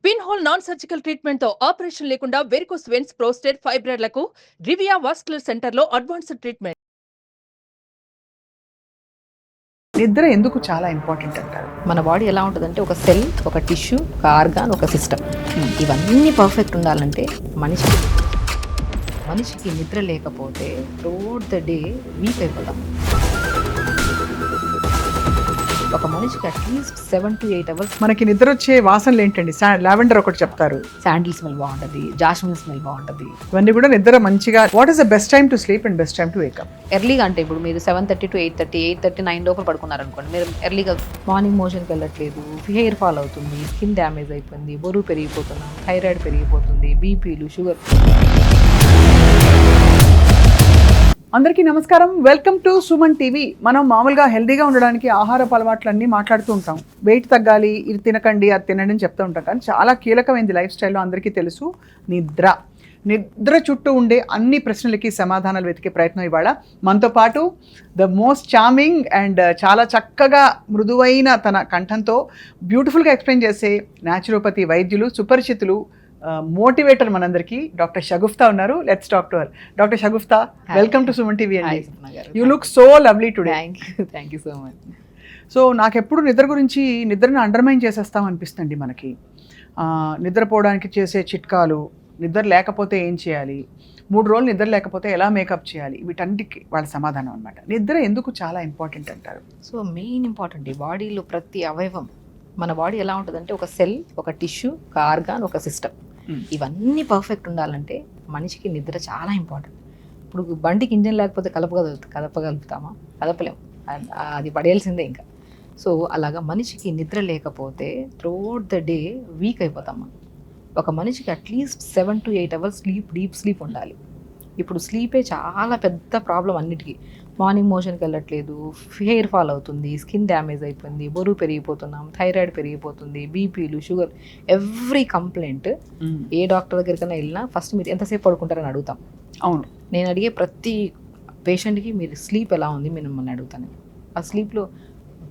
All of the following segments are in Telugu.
Pin hole non surgical treatment తో ఆపరేషన్ లేకుండా వెరికోస్ వెన్స్, ప్రోస్టేట్, ఫైబ్రాయిడ్లకు రివియా వాస్కులర్ సెంటర్ లో అడ్వాన్స్డ్ ట్రీట్మెంట్. నిద్ర ఎందుకు చాలా ఇంపార్టెంట్ అంటారు? మన బాడీ ఎలా ఉంటుందంటే ఒక సెల్, ఒక టిష్యూ, ఒక ఆర్గాన్, ఒక సిస్టమ్. ఇవన్నీ పర్ఫెక్ట్ ఉండాలంటే మనిషికి నిద్ర లేకపోతే త్రూఅవుట్ ద డే వీక్ అయిపోతాం. ఒక మనిషికి అట్లీస్ట్ 7 to 8 hours మనకి నిద్ర వచ్చే వాసనలు ఏంటండి? లావెండర్ ఒకటి చెప్తారు, శాండిల్ స్మెల్ బాగుంటుంది, జాస్మిన్ స్మెల్ బాగుంటుంది. ఇవన్నీ కూడా నిద్ర మంచిగా. What is the best time to sleep and best time to wake up? ఎర్లీగా అంటే ఇప్పుడు మీరు 7:30 to 8:30, 8:30, 9 లోపల పడుకున్నారనుకోండి, మీరు ఎర్లీగా మార్నింగ్ మోషన్కి వెళ్ళట్లేదు, హెయిర్ ఫాల్ అవుతుంది, స్కిన్ డ్యామేజ్ అయిపోయింది, బరువు పెరిగిపోతున్నాం, థైరాయిడ్ పెరిగిపోతుంది, బీపీలు, షుగర్. అందరికీ నమస్కారం, వెల్కమ్ టు సుమన్ టీవీ. మనం మామూలుగా హెల్దీగా ఉండడానికి ఆహారపు అలవాట్లన్నీ మాట్లాడుతూ ఉంటాం. వెయిట్ తగ్గాలి, ఇది తినకండి, అది తినండి అని చెప్తూ ఉంటాం. కానీ చాలా కీలకమైనది లైఫ్ స్టైల్లో అందరికీ తెలుసు, నిద్ర చుట్టూ ఉండే అన్ని ప్రశ్నలకి సమాధానాలు వెతికే ప్రయత్నం ఇవాళ మనతో పాటు ద మోస్ట్ చార్మింగ్ అండ్ చాలా చక్కగా మృదువైన తన కంఠంతో బ్యూటిఫుల్గా ఎక్స్ప్లెయిన్ చేసే న్యాచురోపతి వైద్యులు, సుపరిచితులు, మోటివేటర్ మనందరికీ డాక్టర్ షగుఫ్తా ఉన్నారు. Let's talk to her. Doctor Shagufta, welcome to Suman TV అండి. You look so lovely today. Thank you so much. So నాకెప్పుడు నిద్రని అండర్మైన్ చేసేస్తాం అనిపిస్తుంది మనకి. నిద్రపోవడానికి చేసే చిట్కాలు, నిద్ర లేకపోతే ఏం చేయాలి, 3 రోజులు నిద్ర లేకపోతే ఎలా మేకప్ చేయాలి, వీటన్నిటికీ వాళ్ళ సమాధానం అనమాట. నిద్ర ఎందుకు చాలా ఇంపార్టెంట్ అంటారు? సో మెయిన్ ఇంపార్టెంట్, ఈ బాడీలో ప్రతి అవయవం, మన బాడీ ఎలా ఉంటుందంటే ఒక సెల్, ఒక టిష్యూ, ఒక ఆర్గాన్, ఒక సిస్టమ్. ఇవన్నీ పర్ఫెక్ట్ ఉండాలంటే మనిషికి నిద్ర చాలా ఇంపార్టెంట్. ఇప్పుడు బండికి ఇంజన్ లేకపోతే కదపగలుగుతామా? కదపలేము, అది పడేయాల్సిందే ఇంకా. సో అలాగా మనిషికి నిద్ర లేకపోతే త్రూఅవుట్ ద డే వీక్ అయిపోతాం. ఒక మనిషికి at least 7 to 8 hours deep sleep ఉండాలి. ఇప్పుడు స్లీపే చాలా పెద్ద ప్రాబ్లం అన్నిటికీ. మార్నింగ్ మోషన్కి వెళ్ళట్లేదు, హెయిర్ ఫాల్ అవుతుంది, స్కిన్ డ్యామేజ్ అయిపోయింది, బరువు పెరిగిపోతున్నాం, థైరాయిడ్ పెరిగిపోతుంది, బీపీలు, షుగర్, ఎవ్రీ కంప్లైంట్. ఏ డాక్టర్ దగ్గరికైనా వెళ్ళినా ఫస్ట్ మీరు ఎంతసేపు పడుకుంటారని అడుగుతాం. అవును, నేను అడిగే ప్రతి పేషెంట్కి మీరు స్లీప్ ఎలా ఉంది మీరు మిమ్మల్ని అడుగుతాను. ఆ స్లీప్లో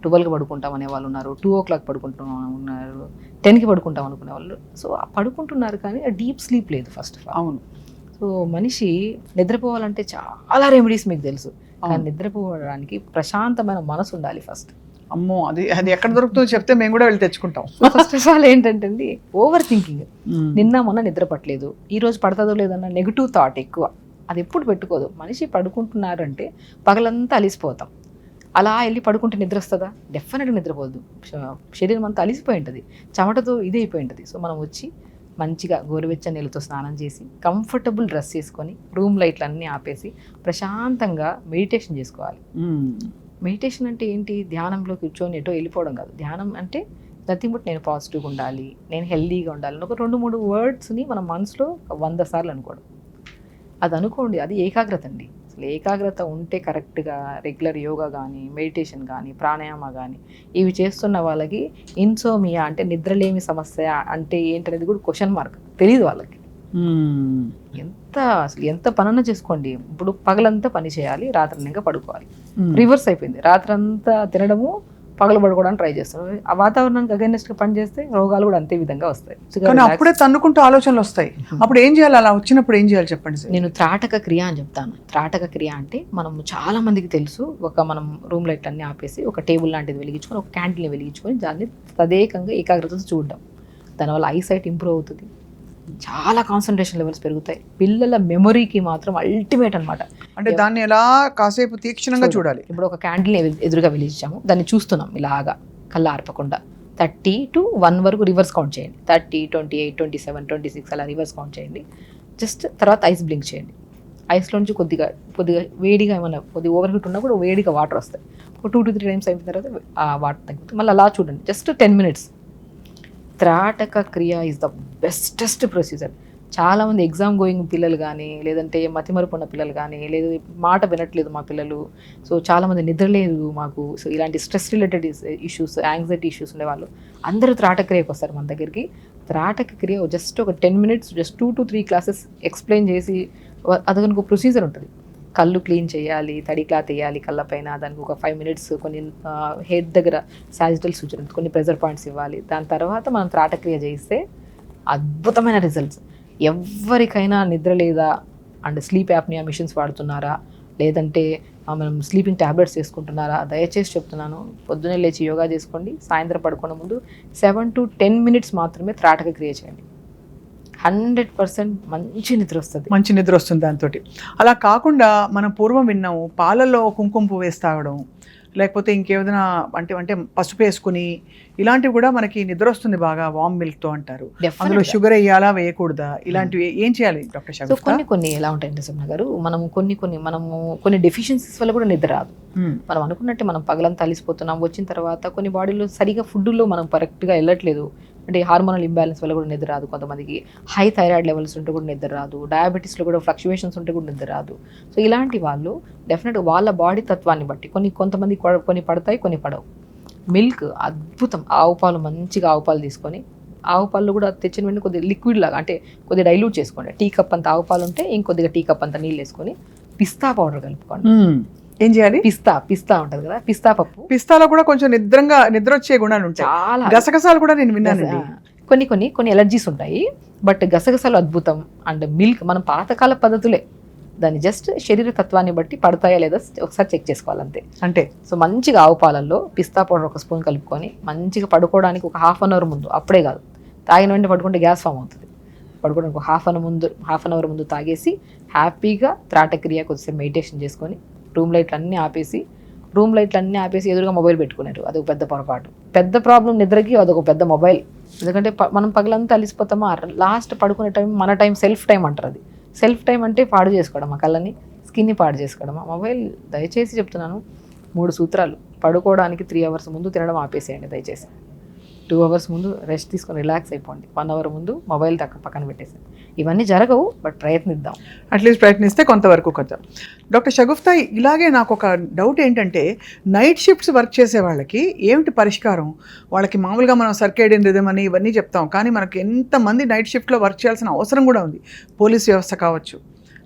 12కి పడుకుంటాం అనే వాళ్ళు ఉన్నారు, 2 o'clock పడుకుంటాం ఉన్నారు, 10కి పడుకుంటాం అనుకునే వాళ్ళు. సో పడుకుంటున్నారు కానీ డీప్ స్లీప్ లేదు ఫస్ట్ ఆఫ్ ఆల్. అవును. సో మనిషి నిద్రపోవాలంటే చాలా రెమెడీస్ మీకు తెలుసు, కానీ నిద్రపోవడానికి ప్రశాంతమైన మనసు ఉండాలి ఫస్ట్. అమ్మో, అది ఎక్కడ దొరుకుతుందో చెప్తే మేము కూడా వెళ్ళి తెచ్చుకుంటాం. ఫస్ట్ ఆఫ్ ఆల్ ఏంటంటే ఓవర్ థింకింగ్. నిన్న మొన్న నిద్ర పట్టలేదు, ఈ రోజు పడుతుందో లేదన్న నెగిటివ్ థాట్ ఎక్కువ. అది ఎప్పుడు పెట్టుకోదు. మనిషి పడుకుంటున్నారంటే పగలంతా అలిసిపోతాం. అలా వెళ్ళి పడుకుంటే నిద్ర వస్తుందా? డెఫినెట్గా నిద్రపోద్దు. శరీరం అంతా అలిసిపోయి ఉంటుంది, చెమటతో ఇదే అయిపోయి ఉంటుంది. సో మనం వచ్చి మంచిగా గోరువెచ్చని నీళ్ళతో స్నానం చేసి కంఫర్టబుల్ డ్రెస్ చేసుకొని రూమ్ లైట్లు అన్నీ ఆపేసి ప్రశాంతంగా మెడిటేషన్ చేసుకోవాలి. మెడిటేషన్ అంటే ఏంటి? ధ్యానంలో కూర్చొని ఎటో వెళ్ళిపోవడం కాదు. ధ్యానం అంటే నథింగ్ బట్ నేను పాజిటివ్గా ఉండాలి, నేను హెల్దీగా ఉండాలి, ఒక 2-3 వర్డ్స్ని మన మనసులో 100 సార్లు అనుకోవడం. అది అనుకోండి, అది ఏకాగ్రత అండి. అసలు ఏకాగ్రత ఉంటే కరెక్ట్గా రెగ్యులర్ యోగా కానీ, మెడిటేషన్ కానీ, ప్రాణాయామ కానీ ఇవి చేస్తున్న వాళ్ళకి ఇన్సోమియా అంటే నిద్రలేమి సమస్య అంటే ఏంటనేది కూడా క్వశ్చన్ మార్క్, తెలియదు వాళ్ళకి. అసలు ఎంత పనన్నా చేసుకోండి, ఇప్పుడు పగలంతా పని చేయాలి, రాత్రి ఇంకా పడుకోవాలి. రివర్స్ అయిపోయింది, రాత్రంతా తినడము, పగలు పడుకోవడానికి ట్రై చేస్తున్నారు. ఆ వాతావరణానికి అగైనెస్ట్గా పని చేస్తే రోగాలు కూడా అంతే విధంగా వస్తాయి. కానీ అప్పుడే తన్నుకుంటూ ఆలోచనలు వస్తాయి. అప్పుడు ఏం చేయాలి? అలా వచ్చినప్పుడు ఏం చేయాలి చెప్పండి సార్. నేను త్రాటక క్రియ అని చెప్తాను. త్రాటక క్రియ అంటే మనం చాలా మందికి తెలుసు, మనం రూమ్ లైట్ అన్ని ఆపేసి ఒక టేబుల్ లాంటిది వెలిగించుకొని, ఒక క్యాండిల్ని వెలిగించుకొని దాన్ని తదేకంగా ఏకాగ్రతతో చూడడం. దానివల్ల ఐసైట్ ఇంప్రూవ్ అవుతుంది, చాలా కాన్సన్ట్రేషన్ లెవెల్స్ పెరుగుతాయి. పిల్లల మెమొరీకి మాత్రం అల్టిమేట్ అనమాట. అంటే దాన్ని ఎలా కాసేపు తీక్షణంగా చూడాలి. ఇప్పుడు ఒక క్యాండిల్ని ఎదురుగా వెలిగించాము, దాన్ని చూస్తున్నాం ఇలాగా కళ్ళ ఆర్పకుండా. 30 to 1 వరకు రివర్స్ కౌంట్ చేయండి. 30, 28, 27, 26 అలా రివర్స్ కౌంట్ చేయండి. జస్ట్ తర్వాత ఐస్ బ్లింక్ చేయండి. ఐస్లో నుంచి కొద్దిగా వేడిగా ఏమన్నా కొద్దిగా ఓవర్ హీట్ ఉన్నా కూడా వేడిగా వాటర్ వస్తాయి. ఒక 2 to 3 టైమ్స్ అయిన తర్వాత ఆ వాటర్ తగ్గుతుంది. మళ్ళీ అలా చూడండి, జస్ట్ 10 minutes. త్రాటక క్రియ ఈజ్ ద బెస్టెస్ట్ ప్రొసీజర్. చాలామంది ఎగ్జామ్ గోయింగ్ పిల్లలు కానీ, లేదంటే మతిమరుపు ఉన్న పిల్లలు కానీ, లేదు మాట వినట్లేదు మా పిల్లలు, సో చాలామంది నిద్రలేదు మాకు, సో ఇలాంటి stress related issues, anxiety issues ఉండేవాళ్ళు అందరూ త్రాటక క్రియకు వస్తారు మన దగ్గరికి. త్రాటక క్రియ జస్ట్ ఒక 10 minutes, just 2 to 3 classes explain చేసి, అదొక ప్రొసీజర్ ఉంటుంది. కళ్ళు క్లీన్ చేయాలి, తడి క్లాత్ వేయాలి కళ్ళపైన, దానికి ఒక 5 minutes కొన్ని హెడ్ దగ్గర సాజిటల్ సూచన కొన్ని ప్రెజర్ పాయింట్స్ ఇవ్వాలి. దాని తర్వాత మనం త్రాటక్రియ చేయిస్తే అద్భుతమైన రిజల్ట్స్. ఎవరికైనా నిద్ర లేదా అండ్ స్లీప్ యాప్నియా మిషన్స్ వాడుతున్నారా, లేదంటే మనం స్లీపింగ్ ట్యాబ్లెట్స్ తీసుకుంటున్నారా, దయచేసి చెప్తున్నాను, పొద్దున్నే లేచి యోగా చేసుకోండి. సాయంత్రం పడుకునే ముందు 7 to 10 minutes మాత్రమే త్రాటక క్రియ చేయండి. 100% మంచి నిద్ర వస్తుంది. మంచి నిద్ర వస్తుంది దాంతో. అలా కాకుండా మనం పూర్వం విన్నాము, పాలల్లో కుంకుమ పువ్వు వేసి తాగడం, లేకపోతే ఇంకేదైనా అంటే పసుపు వేసుకుని, ఇలాంటివి కూడా మనకి నిద్ర వస్తుంది బాగా వామ్ మిల్క్తో అంటారు. అందులో షుగర్ వేయాలా వేయకూడదా, ఇలాంటివి ఏం చేయాలి డాక్టర్ సో కొన్ని ఎలా ఉంటాయండి సుమన్ గారు, మనము కొన్ని డెఫిషియన్సీస్ వల్ల కూడా నిద్ర రాదు. మనం అనుకున్నట్టే మనం పగలంతా అలిసిపోతున్నాం, వచ్చిన తర్వాత కొన్ని బాడీలో సరిగా ఫుడ్లో మనం కరెక్ట్గా వెళ్ళట్లేదు, అంటే హార్మోనల్ ఇంబ్యాలెన్స్ వల్ల కూడా నిద్ర రాదు. కొంతమందికి హై థైరాయిడ్ లెవెల్స్ ఉంటే కూడా నిద్ర రాదు, డయాబెటీస్లో కూడా ఫ్లక్చువేషన్స్ ఉంటే కూడా నిద్ర రాదు. సో ఇలాంటి వాళ్ళు డెఫినెట్గా వాళ్ళ బాడీ తత్వాన్ని బట్టి కొంతమంది కొన్ని పడతాయి, కొన్ని పడవు. మిల్క్ అద్భుతం. ఆవు పాలు, మంచిగా ఆవు పాలు తీసుకొని, ఆవు పాలు కూడా తెచ్చిన వెంటనే కొద్దిగా లిక్విడ్ లాగా, అంటే కొద్దిగా డైల్యూట్ చేసుకోండి. టీ కప్ అంత ఆవు పాలు ఉంటే ఇంకొద్దిగా టీ కప్ అంత నీళ్ళు వేసుకొని పిస్తా పౌడర్ కలుపుకోండి. ఏం చేయాలి? పిస్తా ఉంటది కదా, పిస్తా పప్పు. పిస్తాలో కూడా కొంచెం నిద్ర వచ్చే గుణాలు ఉంటాయి. చాలా గసగసాలు కూడా నేను విన్నాను. కొన్ని ఎలర్జీస్ ఉంటాయి, బట్ గసగసాలు అద్భుతం. అండ్ మిల్క్ మనం పాతకాల పద్ధతులే, దాన్ని జస్ట్ శరీర తత్వాన్ని బట్టి పడతాయా లేదా ఒకసారి చెక్ చేసుకోవాలంతే. అంటే సో మంచిగా ఆవు పాలల్లో పిస్తా పౌడర్ 1 స్పూన్ కలుపుకొని మంచిగా పడుకోవడానికి ఒక హాఫ్ అన్ అవర్ ముందు, అప్పుడే కాదు, తాగిన వెంటనే పడుకుంటే గ్యాస్ ఫామ్ అవుతుంది. పడుకోవడానికి ఒక హాఫ్ అన్ అవర్ ముందు తాగేసి హ్యాపీగా త్రాటక్రియ కొద్దిసేపు మెడిటేషన్ చేసుకొని రూమ్ లైట్లు అన్నీ ఆపేసి ఎదురుగా మొబైల్ పెట్టుకున్నారు. అదొక పెద్ద పొరపాటు. పెద్ద ప్రాబ్లం నిద్రకి అదొక పెద్ద మొబైల్. ఎందుకంటే మనం పగలంతా అలిసిపోతామా, లాస్ట్ పడుకునే టైం మన టైం, సెల్ఫ్ టైం అంటారు. అది సెల్ఫ్ టైం అంటే పాడు చేసుకోవడం, ఆ కళ్ళని స్కిన్ని పాడు చేసుకోవడం. మొబైల్ దయచేసి చెప్తున్నాను, 3 సూత్రాలు. పడుకోవడానికి 3 hours ముందు తినడం ఆపేసేయండి దయచేసి. 2 hours ముందు రెస్ట్ తీసుకొని రిలాక్స్ అయిపోండి. 1 hour ముందు మొబైల్ పక్కన పెట్టేసి. ఇవన్నీ జరగవు, బట్ ప్రయత్నిద్దాం. అట్లీస్ట్ ప్రయత్నిస్తే కొంతవరకు కదా. డాక్టర్ షగుఫ్తా, ఇలాగే నాకు ఒక డౌట్ ఏంటంటే, నైట్ షిఫ్ట్స్ వర్క్ చేసే వాళ్ళకి ఏమిటి పరిష్కారం? వాళ్ళకి మామూలుగా మనం సర్కేడియన్ రిథమ్ అని ఇవన్నీ చెప్తాం, కానీ మనకి ఎంతమంది నైట్ షిఫ్ట్లో వర్క్ చేయాల్సిన అవసరం కూడా ఉంది. పోలీస్ వ్యవస్థ కావచ్చు,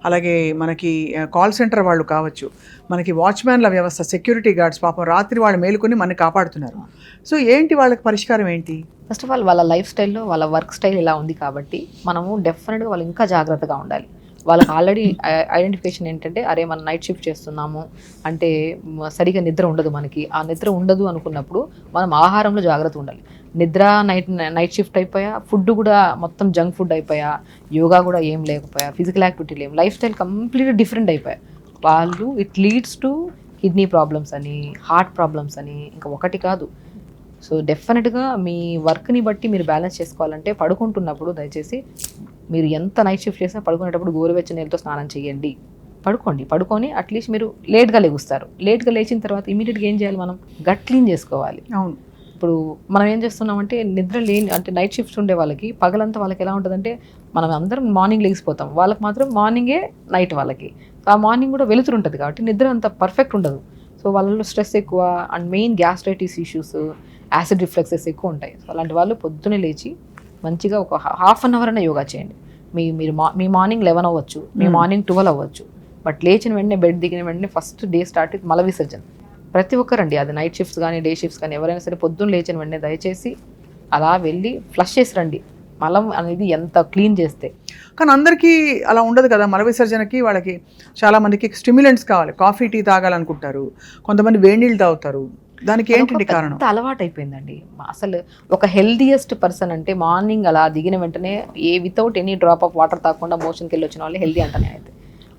అలాగే మనకి కాల్ సెంటర్ వాళ్ళు కావచ్చు, మనకి వాచ్మ్యాన్ల వ్యవస్థ, సెక్యూరిటీ గార్డ్స్, పాపం రాత్రి వాళ్ళు మేలుకొని మనని కాపాడుతున్నారు. సో ఏంటి వాళ్ళకి పరిష్కారం ఏంటి? ఫస్ట్ ఆఫ్ ఆల్ వాళ్ళ లైఫ్ స్టైల్లో వాళ్ళ వర్క్ స్టైల్ ఇలా ఉంది కాబట్టి మనము డెఫినెట్గా వాళ్ళు ఇంకా జాగ్రత్తగా ఉండాలి. వాళ్ళకి ఆల్రెడీ ఐడెంటిఫికేషన్ ఏంటంటే, అరే మనం నైట్ షిఫ్ట్ చేస్తున్నాము అంటే సరిగా నిద్ర ఉండదు మనకి. ఆ నిద్ర ఉండదు అనుకున్నప్పుడు మనం ఆహారంలో జాగ్రత్త ఉండాలి. నిద్ర నైట్ షిఫ్ట్ అయిపోయా, ఫుడ్ కూడా మొత్తం జంక్ ఫుడ్ అయిపోయా, యోగా కూడా ఏం లేకపోయా, ఫిజికల్ యాక్టివిటీ లేం, లైఫ్ స్టైల్ కంప్లీట్గా డిఫరెంట్ అయిపోయా వాళ్ళు. It leads to kidney problems అని, హార్ట్ ప్రాబ్లమ్స్ అని, ఇంకా ఒకటి కాదు. సో డెఫినెట్గా మీ వర్క్ని బట్టి మీరు బ్యాలెన్స్ చేసుకోవాలంటే పడుకుంటున్నప్పుడు దయచేసి మీరు ఎంత నైట్ షిఫ్ట్ చేసినా పడుకునేటప్పుడు గోరువెచ్చని నీళ్ళతో స్నానం చేయండి. పడుకొని అట్లీస్ట్ మీరు లేట్గా లేగుస్తారు. లేట్గా లేచిన తర్వాత ఇమీడియట్గా ఏం చేయాలి, మనం గట్ క్లీన్ చేసుకోవాలి. అవును. ఇప్పుడు మనం ఏం చేస్తున్నామంటే, నిద్ర లేని అంటే నైట్ షిఫ్ట్స్ ఉండే వాళ్ళకి పగలంతా వాళ్ళకి ఎలా ఉంటుందంటే, మనం అందరం మార్నింగ్ లేచిపోతాం, వాళ్ళకి మాత్రం మార్నింగే నైట్ వాళ్ళకి. ఆ మార్నింగ్ కూడా వెలుతురు ఉంటుంది కాబట్టి నిద్ర అంత పర్ఫెక్ట్ ఉండదు. సో వాళ్ళలో స్ట్రెస్ ఎక్కువ and main gastritis issues, acid reflexes ఎక్కువ ఉంటాయి. సో అలాంటి వాళ్ళు పొద్దున్నే లేచి మంచిగా ఒక హాఫ్ అన్ అవర్ అయినా యోగా చేయండి. మీ మార్నింగ్ 11 అవ్వచ్చు, మీ మార్నింగ్ 12 అవ్వచ్చు, బట్ లేచిన వెంటనే బెడ్ దిగిన వెంటనే ఫస్ట్ డే స్టార్ట్ విత్ మల విసర్జన. ప్రతి ఒక్కరండి, అది నైట్ షిఫ్ట్స్ కానీ డే షిఫ్ట్స్ కానీ ఎవరైనా సరే పొద్దున్న లేచిన వెంటనే దయచేసి అలా వెళ్ళి ఫ్లష్ చేసి రండి. మలం అనేది ఎంత క్లీన్ చేస్తే. కానీ అందరికీ అలా ఉండదు కదా. మల విసర్జనకి వాళ్ళకి చాలామందికి స్టిమ్యులెంట్స్ కావాలి, కాఫీ టీ తాగాలనుకుంటారు, కొంతమంది వేడి నీళ్ళు తాగుతారు. దానికి ఏంటండి కారణం? అలవాటు అయిపోయిందండి. అసలు ఒక హెల్దీయెస్ట్ పర్సన్ అంటే మార్నింగ్ అలా దిగిన వెంటనే without any drop of water తాగకుండా మోషన్కి వెళ్ళి వచ్చిన వాళ్ళు హెల్దీ అంటనే. అయితే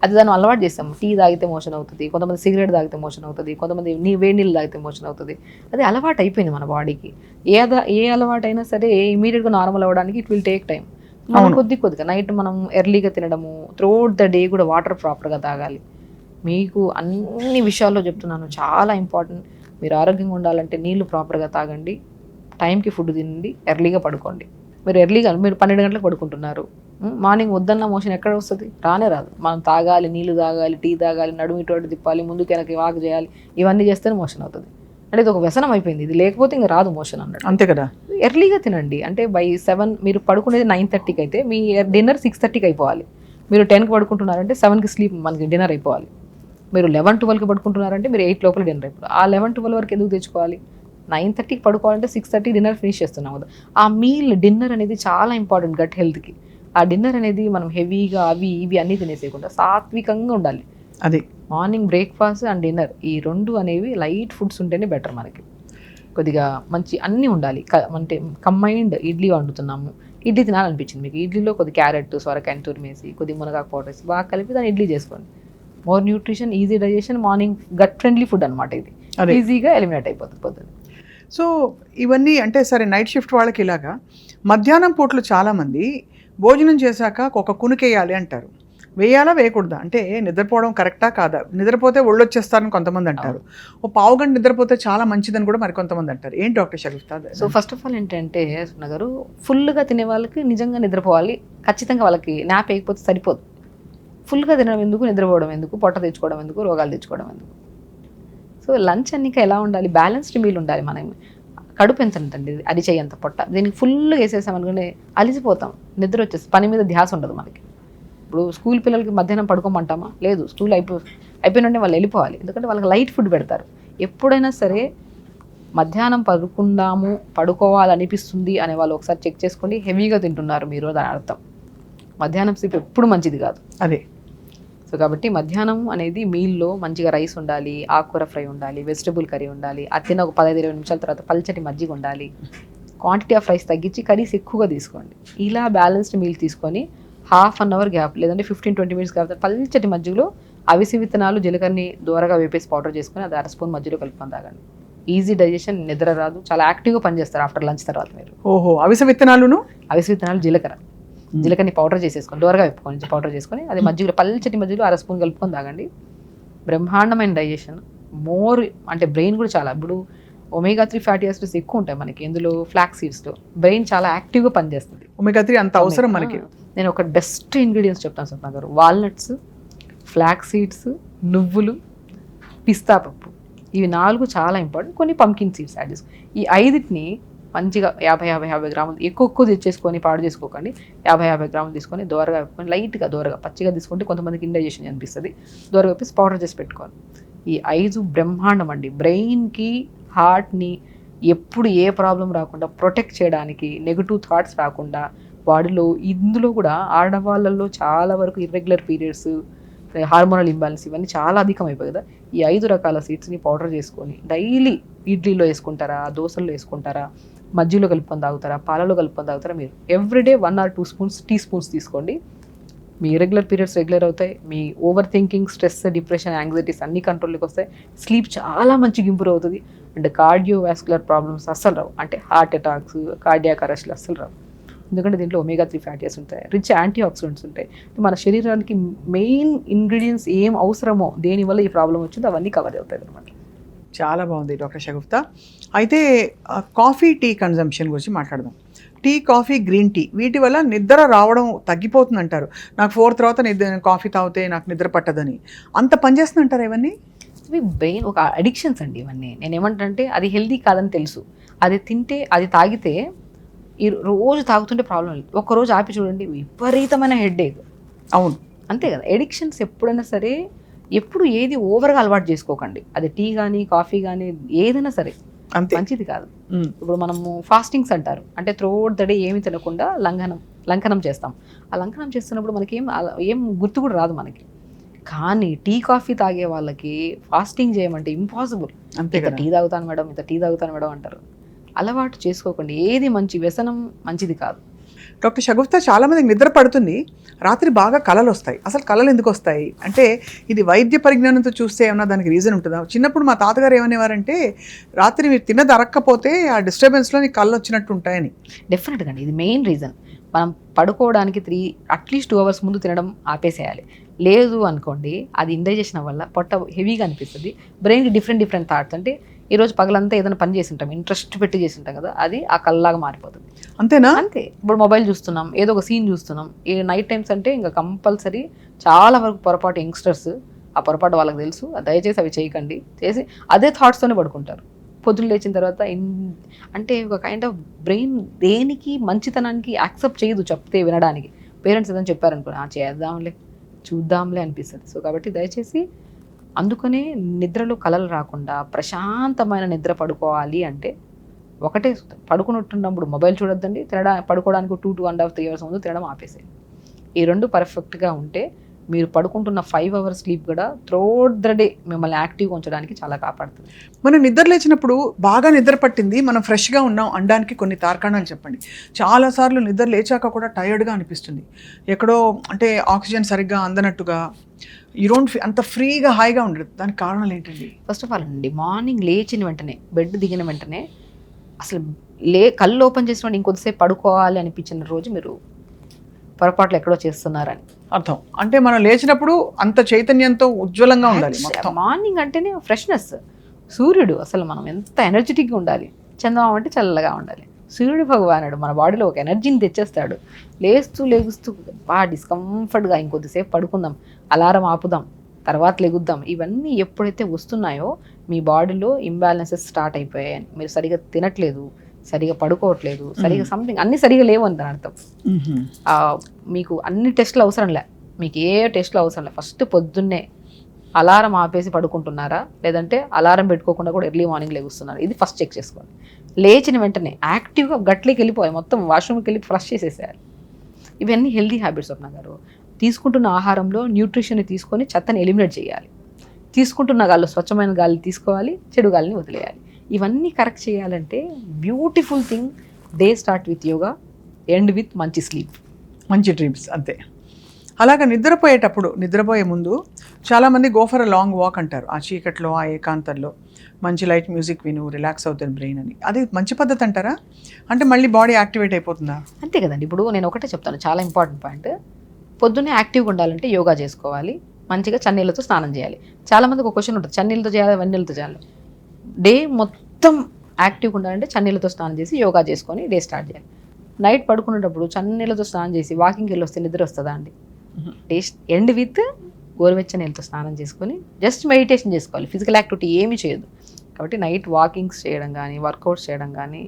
అది దాన్ని అలవాటు చేస్తాం. టీ తాగితే మోషన్ అవుతుంది, కొంతమంది సిగరెట్ తాగితే మోషన్ అవుతుంది, కొంతమంది వేడి నీళ్ళు తాగితే మోషన్ అవుతుంది. అది అలవాటు అయిపోయింది మన బాడీకి. ఏ అలవాటు అయినా సరే ఇమీడియట్గా నార్మల్ అవ్వడానికి ఇట్ విల్ టేక్ టైం. మనం కొద్దిగా నైట్ మనం ఎర్లీగా తినడము, త్రూఅవుట్ ద డే కూడా వాటర్ ప్రాపర్గా తాగాలి. మీకు అన్ని విషయాల్లో చెప్తున్నాను, చాలా ఇంపార్టెంట్. మీరు ఆరోగ్యంగా ఉండాలంటే నీళ్లు ప్రాపర్గా తాగండి, టైంకి ఫుడ్ తినండి, ఎర్లీగా పడుకోండి. మీరు 12 గంటలకు పడుకుంటున్నారు, మార్నింగ్ వద్దన్న మోషన్ ఎక్కడ వస్తుంది? రానే రాదు. మనం తాగాలి, నీళ్లు తాగాలి, టీ తాగాలి, నడుము ఇటు తిప్పాలి, ముందుకు వెనక్కి వాక్ చేయాలి, ఇవన్నీ చేస్తేనే మోషన్ అవుతుంది. అంటే ఇది ఒక వ్యసనం అయిపోయింది. ఇది లేకపోతే ఇంకా రాదు మోషన్ అన్నట్టు. అంతే కదా. ఎర్లీగా తినండి. అంటే బై 7 మీరు పడుకునేది 9:30కి అయితే మీ డిన్నర్ 6:30కి అయిపోవాలి. మీరు 10కి పడుకుంటున్నారంటే 7కి స్లీప్ మనకి డిన్నర్ అయిపోవాలి. మీరు 11-12కి పడుకుంటున్నారంటే మీరు 8 లోపల డిన్నర్ అయిపోవాలి. ఆ 11-12 వరకు ఎందుకు తెచ్చుకోవాలి? 9:30కి పడుకోవాలంటే 6:30 డిన్నర్ ఫినిష్ చేస్తున్నాం కదా. ఆ డిన్నర్ అనేది చాలా ఇంపార్టెంట్ గట్ హెల్త్కి. ఆ డిన్నర్ అనేది మనం హెవీగా అవి ఇవి అన్నీ తినేసేయకుండా సాత్వికంగా ఉండాలి. అది మార్నింగ్ బ్రేక్ఫాస్ట్ అండ్ డిన్నర్ ఈ 2 అనేవి లైట్ ఫుడ్స్ ఉంటేనే బెటర్ మనకి. కొద్దిగా మంచి అన్నీ ఉండాలి. అంటే కంబైన్డ్ ఇడ్లీ వండుతున్నాము, ఇడ్లీ తినాలనిపించింది మీకు, ఇడ్లీలో కొద్ది క్యారెట్ సొరకాయ తురిమేసి కొద్ది మునగాకు పౌడర్ వేసి బాగా కలిపి దాన్ని ఇడ్లీ చేసుకోండి. More nutrition, easy digestion, morning gut friendly food అనమాట. ఇది ఈజీగా ఎలిమినేట్ అయిపోతుంది పొద్దున్న. సో ఇవన్నీ అంటే సరే నైట్ షిఫ్ట్ వాళ్ళకి ఇలాగా, మధ్యాహ్నం పూటలు చాలామంది భోజనం చేశాక ఒక కునుకేయాలి అంటారు. వేయాలా వేయకూడదా? అంటే నిద్రపోవడం కరెక్టా కాదా? నిద్రపోతే ఒళ్ళు వచ్చేస్తారని కొంతమంది అంటారు, ఓ పావు గంట నిద్రపోతే చాలా మంచిదని కూడా మరి కొంతమంది అంటారు. ఏంటి doctor Shagufta? So first of all ఏంటంటే సుప్న గారు, ఫుల్గా తినే వాళ్ళకి నిజంగా నిద్రపోవాలి ఖచ్చితంగా. వాళ్ళకి నాప్ వేయకపోతే సరిపోదు. ఫుల్గా తినడం ఎందుకు, నిద్రపోవడం ఎందుకు, పొట్ట తెచ్చుకోవడం ఎందుకు, రోగాలు తెచ్చుకోవడం ఎందుకు? సో లంచ్ అన్నిక ఎలా ఉండాలి? బ్యాలెన్స్డ్ మీల్ ఉండాలి. మనం కడుపు ఎంత ఉందండి, అది చెయ్యంత పొట్ట. దీనికి ఫుల్గా వేసేసామనుకునే అలిసిపోతాం, నిద్ర వచ్చేసి పని మీద ధ్యాస ఉండదు మనకి. ఇప్పుడు స్కూల్ పిల్లలకి మధ్యాహ్నం పడుకోమంటామా? లేదు, స్కూల్ అయిపోయినంటే వాళ్ళు వెళ్ళిపోవాలి. ఎందుకంటే వాళ్ళకి లైట్ ఫుడ్ పెడతారు. ఎప్పుడైనా సరే మధ్యాహ్నం పడుకోవాలనిపిస్తుంది అనే వాళ్ళు ఒకసారి చెక్ చేసుకోండి. హెవీగా తింటున్నారు మీరు, దాని అర్థం మధ్యాహ్నం సేపు ఎప్పుడు మంచిది కాదు. అదే. సో కాబట్టి మధ్యాహ్నం అనేది మీల్లో మంచిగా రైస్ ఉండాలి, ఆకుకూర ఫ్రై ఉండాలి, వెజిటబుల్ కర్రీ ఉండాలి. అది తిన్న ఒక 15-20 నిమిషాల తర్వాత పల్చటి మజ్జిగ ఉండాలి. క్వాంటిటీ ఆఫ్ రైస్ తగ్గించి కర్రీస్ ఎక్కువగా తీసుకోండి. ఇలా బ్యాలెన్స్డ్ మీల్ తీసుకొని హాఫ్ అన్ అవర్ గ్యాప్ లేదంటే 15-20 మినిట్స్ గ్యాప్ పల్చటి మజ్జిగలో అవిసె విత్తనాలు జీలకర్రని దూరగా వేపేసి పౌడర్ చేసుకొని అది 1 స్పూన్ మధ్యలో కలుపుకొని తాగండి. ఈజీ డైజెషన్, నిద్ర రాదు, చాలా యాక్టివ్గా పనిచేస్తారు ఆఫ్టర్ లంచ్ తర్వాత మీరు. ఓహో, అవిసె విత్తనాలు, జీలకర్రని పౌడర్ చేసేసుకొని దూరగా వేపుకొని పౌడర్ చేసుకొని అది మజ్జిగలో పల్చటి మజ్జిగలో 1 స్పూన్ కలుపుకొని తాగండి. బ్రహ్మాండమైన డైజెషన్. మోర్ అంటే బ్రెయిన్ కూడా చాలా, ఇప్పుడు omega-3 ఫ్యాటీ యాసిడ్స్ ఎక్కువ ఉంటాయి మనకి ఇందులో, ఫ్లాక్ సీడ్స్లో. బ్రెయిన్ చాలా యాక్టివ్గా పనిచేస్తుంది. omega-3 అంత అవసరం మనకి. నేను ఒక బెస్ట్ ఇంగ్రీడియంట్స్ చెప్తాను స్వప్న గారు. వాల్నట్స్, ఫ్లాక్ సీడ్స్, నువ్వులు, పిస్తా పప్పు, ఇవి 4 చాలా ఇంపార్టెంట్. కొన్ని పంకిన్ సీడ్స్ యాడ్ చేసుకో. ఈ 5ని మంచిగా 50 గ్రాములు ఎక్కువ తెచ్చేసుకొని పాడు చేసుకోకండి. 50 గ్రాములు తీసుకొని దోరగా వేపుకొని లైట్గా దోరగా పచ్చిగా తీసుకుంటే కొంతమందికి ఇండైజెషన్ అనిపిస్తుంది. దోరగా వేపేసి పౌడర్ చేసి పెట్టుకోవాలి. ఈ 5 బ్రహ్మాండం అండి. బ్రెయిన్కి, హార్ట్ని ఎప్పుడు ఏ ప్రాబ్లం రాకుండా ప్రొటెక్ట్ చేయడానికి, నెగిటివ్ థాట్స్ రాకుండా బాడీలో. ఇందులో కూడా ఆడవాళ్ళల్లో చాలా వరకు ఇర్రెగ్యులర్ పీరియడ్స్, హార్మోనల్ ఇంబ్యాలెన్స్ ఇవన్నీ చాలా అధికమైపోయి కదా. ఈ 5 రకాల సీడ్స్ని పౌడర్ చేసుకొని డైలీ ఇడ్లీలో వేసుకుంటారా, దోశల్లో వేసుకుంటారా, మజ్జిగలో కలుపుకొని తాగుతారా, పాలలో కలుపుకొని తాగుతారా, మీరు ఎవ్రీడే 1 or 2 టీ స్పూన్స్ తీసుకోండి. మీ ఇర్రెగ్యులర్ పీరియడ్స్ రెగ్యులర్ అవుతాయి. మీ overthinking, stress, depression, anxieties అన్ని కంట్రోల్లోకి వస్తాయి. స్లీప్ చాలా మంచిగా ఇంప్రూవ్ అవుతుంది. అండ్ కార్డియోవాస్కులర్ ప్రాబ్లమ్స్ అస్సలు రావు. అంటే హార్ట్ అటాక్స్, కార్డియాక్ అరెస్ట్లు అస్సలు రావు. ఎందుకంటే దీంట్లో omega-3 ఫ్యాటీ యాసిడ్స్ ఉంటాయి, రిచ్ యాంటీ ఆక్సిడెంట్స్ ఉంటాయి. మన శరీరానికి మెయిన్ ఇంగ్రీడియంట్స్ ఏం అవసరమో, దేనివల్ల ఈ ప్రాబ్లం వచ్చిందో అవన్నీ కవర్ అవుతాయి అనమాట. చాలా బాగుంది డాక్టర్ షగుఫ్తా. అయితే కాఫీ, టీ కన్జంప్షన్ గురించి మాట్లాడదాం. టీ, కాఫీ, గ్రీన్ టీ వీటి వల్ల నిద్ర రావడం తగ్గిపోతుంది అంటారు. నాకు 4 తర్వాత కాఫీ తాగితే నాకు నిద్ర పట్టదని, అంత పనిచేస్తుంది అంటారు ఇవన్నీ? ఇవి బ్రెయిన్ ఒక అడిక్షన్స్ అండి ఇవన్నీ. నేను ఏమంటానంటే అది హెల్దీ కాదని తెలుసు, అది తింటే, అది తాగితే ఈ రోజు తాగుతుంటే ప్రాబ్లం లేదు. ఒక్కరోజు ఆపి చూడండి, విపరీతమైన హెడ్ఏక్. అవును, అంతే కదా. ఎడిక్షన్స్ ఎప్పుడైనా సరే, ఎప్పుడు ఏది ఓవర్గా అలవాటు చేసుకోకండి. అది టీ కానీ, కాఫీ కానీ, ఏదైనా సరే అంతే, మంచిది కాదు. ఇప్పుడు మనము ఫాస్టింగ్స్ అంటారు, అంటే త్రూఅవుట్ ద డే ఏమి తినకుండా లంఘనం చేస్తాం. ఆ లంఘనం చేస్తున్నప్పుడు మనకి ఏం గుర్తు కూడా రాదు మనకి. కానీ టీ, కాఫీ తాగే వాళ్ళకి ఫాస్టింగ్ చేయమంటే ఇంపాసిబుల్. అంతే కదా. టీ తాగుతాను మేడం అంటారు. అలవాటు చేసుకోకండి. ఏది మంచి వ్యసనం మంచిది కాదు. డాక్టర్ షగుఫ్తా, చాలామందికి నిద్ర పడుతుంది, రాత్రి బాగా కళలు వస్తాయి. అసలు కళలు ఎందుకు వస్తాయి అంటే, ఇది వైద్య పరిజ్ఞానంతో చూస్తే ఏమన్నా దానికి రీజన్ ఉంటుందా? చిన్నప్పుడు మా తాతగారు ఏమనేవారంటే, రాత్రి మీరు తిన్నది అరక్కపోతే ఆ డిస్టర్బెన్స్లో నీకు కళ్ళు వచ్చినట్టు ఉంటాయని. డెఫినెట్గా అండి, ఇది మెయిన్ రీజన్. మనం పడుకోవడానికి అట్లీస్ట్ 2 hours ముందు తినడం ఆపేసేయాలి. లేదు అనుకోండి, అది ఇండైజెషన్ వల్ల పొట్ట హెవీగా అనిపిస్తుంది. బ్రెయిన్కి డిఫరెంట్ థాట్స్, అంటే ఈరోజు పగలంతా ఏదైనా పని చేసి ఉంటాం, ఇంట్రెస్ట్ పెట్టి చేసి ఉంటాం కదా, అది ఆ కళ్ళలాగా మారిపోతుంది. అంతేనా? అంతే. ఇప్పుడు మొబైల్ చూస్తున్నాం, ఏదో ఒక సీన్ చూస్తున్నాం. ఈ నైట్ టైమ్స్ అంటే ఇంకా కంపల్సరీ చాలా వరకు పొరపాటు యంగ్స్టర్స్, ఆ పొరపాటు వాళ్ళకి తెలుసు, దయచేసి అవి చేయకండి. చేసి అదే థాట్స్తోనే పడుకుంటారు. పొద్దున్న లేచిన తర్వాత అంటే ఒక కైండ్ ఆఫ్ బ్రెయిన్ దేనికి మంచితనానికి యాక్సెప్ట్ చేయదు, చెప్తే వినడానికి. పేరెంట్స్ ఏదైనా చెప్పారనుకో, చేద్దాంలే, చూద్దాంలే అనిపిస్తుంది. సో కాబట్టి దయచేసి అందుకనే నిద్రలో కలలు రాకుండా ప్రశాంతమైన నిద్ర పడుకోవాలి అంటే ఒకటే పడుకున్నట్టున్నప్పుడు మొబైల్ చూడొద్దండి, పడుకోవడానికి 2.5 3 అవర్స్ ముందు తినడం ఆపేసేయండి. ఈ రెండు పర్ఫెక్ట్గా ఉంటే మీరు పడుకుంటున్న 5 అవర్స్ స్లీప్ కూడా త్రోట్ ద డే మిమ్మల్ని యాక్టివ్గా ఉంచడానికి చాలా కాపాడుతుంది. మనం నిద్ర లేచినప్పుడు బాగా నిద్ర పట్టింది, మనం ఫ్రెష్గా ఉన్నాం అనడానికి కొన్ని తార్కాణాలు చెప్పండి. చాలాసార్లు నిద్ర లేచాక కూడా టైర్డ్గా అనిపిస్తుంది, ఎక్కడో అంటే ఆక్సిజన్ సరిగ్గా అందనట్టుగా, ఈ డోంట్ అంత ఫ్రీగా హాయిగా ఉండదు. దానికి కారణాలు ఏంటండి? ఫస్ట్ ఆఫ్ ఆల్ అండి, మార్నింగ్ లేచిన వెంటనే బెడ్ దిగిన వెంటనే అసలు కళ్ళు ఓపెన్ చేసిన ఇంకొద్దిసేపు పడుకోవాలి అనిపించిన రోజు మీరు పొరపాట్లు ఎక్కడో చేస్తున్నారని అర్థం. అంటే మనం లేచినప్పుడు అంత చైతన్యంతో ఉజ్వలంగా ఉండాలి మొత్తం. మార్నింగ్ అంటేనే ఫ్రెష్నెస్, సూర్యుడు అసలు మనం ఎంత ఎనర్జెటిక్గా ఉండాలి. చందమామ అంటే చల్లగా ఉండాలి. సూర్యుడు భగవానుడు మన బాడీలో ఒక ఎనర్జీని తెచ్చేస్తాడు. లేస్తూ బాగా డిస్కంఫర్ట్గా ఇంకొద్దిసేపు పడుకుందాం, అలారం ఆపుదాం, తర్వాత లెగుద్దాం, ఇవన్నీ ఎప్పుడైతే వస్తున్నాయో మీ బాడీలో ఇంబ్యాలెన్సెస్ స్టార్ట్ అయిపోయాయని. మీరు సరిగా తినట్లేదు, సరిగా పడుకోవట్లేదు, సరిగా సంథింగ్ అన్నీ సరిగా లేవు అని అర్థం. మీకు అన్ని టెస్టులు అవసరం లే, మీకు ఏ టెస్టులు అవసరం లే. ఫస్ట్ పొద్దున్నే అలారం ఆపేసి పడుకుంటున్నారా, లేదంటే అలారం పెట్టుకోకుండా కూడా ఎర్లీ మార్నింగ్ లేగుస్తున్నారు, ఇది ఫస్ట్ చెక్ చేసుకోండి. లేచిన వెంటనే యాక్టివ్గా గట్లోకి వెళ్ళిపోయి మొత్తం వాష్రూమ్కి వెళ్ళి ఫ్రెష్ చేసేసేయాలి. ఇవన్నీ హెల్దీ హ్యాబిట్స్ స్వప్న గారు. తీసుకుంటున్న ఆహారంలో న్యూట్రిషన్ని తీసుకొని చెత్తని ఎలిమినేట్ చేయాలి. తీసుకుంటున్న గాల్లో స్వచ్ఛమైన గాలి తీసుకోవాలి, చెడు గాలిని వదిలేయాలి. ఇవన్నీ కరెక్ట్ చేయాలంటే beautiful thing, day start with yoga, end with మంచి స్లీప్, మంచి డ్రీమ్స్. అంతే. అలాగా నిద్రపోయే ముందు చాలామంది go for a long walk అంటారు. ఆ చీకట్లో, ఆ ఏకాంతంలో మంచి లైట్ మ్యూజిక్ విను, రిలాక్స్ అవుతుంది బ్రెయిన్ అని. అది మంచి పద్ధతి అంటారా? అంటే మళ్ళీ బాడీ యాక్టివేట్ అయిపోతుందా? అంతే కదండి. ఇప్పుడు నేను ఒకటే చెప్తాను, చాలా ఇంపార్టెంట్ పాయింట్. పొద్దున్నే యాక్టివ్గా ఉండాలంటే యోగా చేసుకోవాలి, మంచిగా చన్నీళ్ళతో స్నానం చేయాలి. చాలామందికి ఒక క్వశ్చన్ ఉంటుంది, చన్నీళ్ళతో చేయాలి, వెన్నీళ్ళతో చేయాలి. డే మొత్తం యాక్టివ్గా ఉండాలంటే చన్నీళ్ళతో స్నానం చేసి యోగా చేసుకొని డే స్టార్ట్ చేయాలి. నైట్ పడుకునేటప్పుడు చన్నీళ్ళతో స్నానం చేసి వాకింగ్కి వెళ్ళి వస్తే నిద్ర వస్తుందా అండి? డే ఎండ్ విత్ గోరువెచ్చని నీళ్ళతో స్నానం చేసుకొని జస్ట్ మెడిటేషన్ చేసుకోవాలి, ఫిజికల్ యాక్టివిటీ ఏమీ చేయదు. కాబట్టి నైట్ వాకింగ్స్ చేయడం కానీ, వర్కౌట్స్ చేయడం కానీ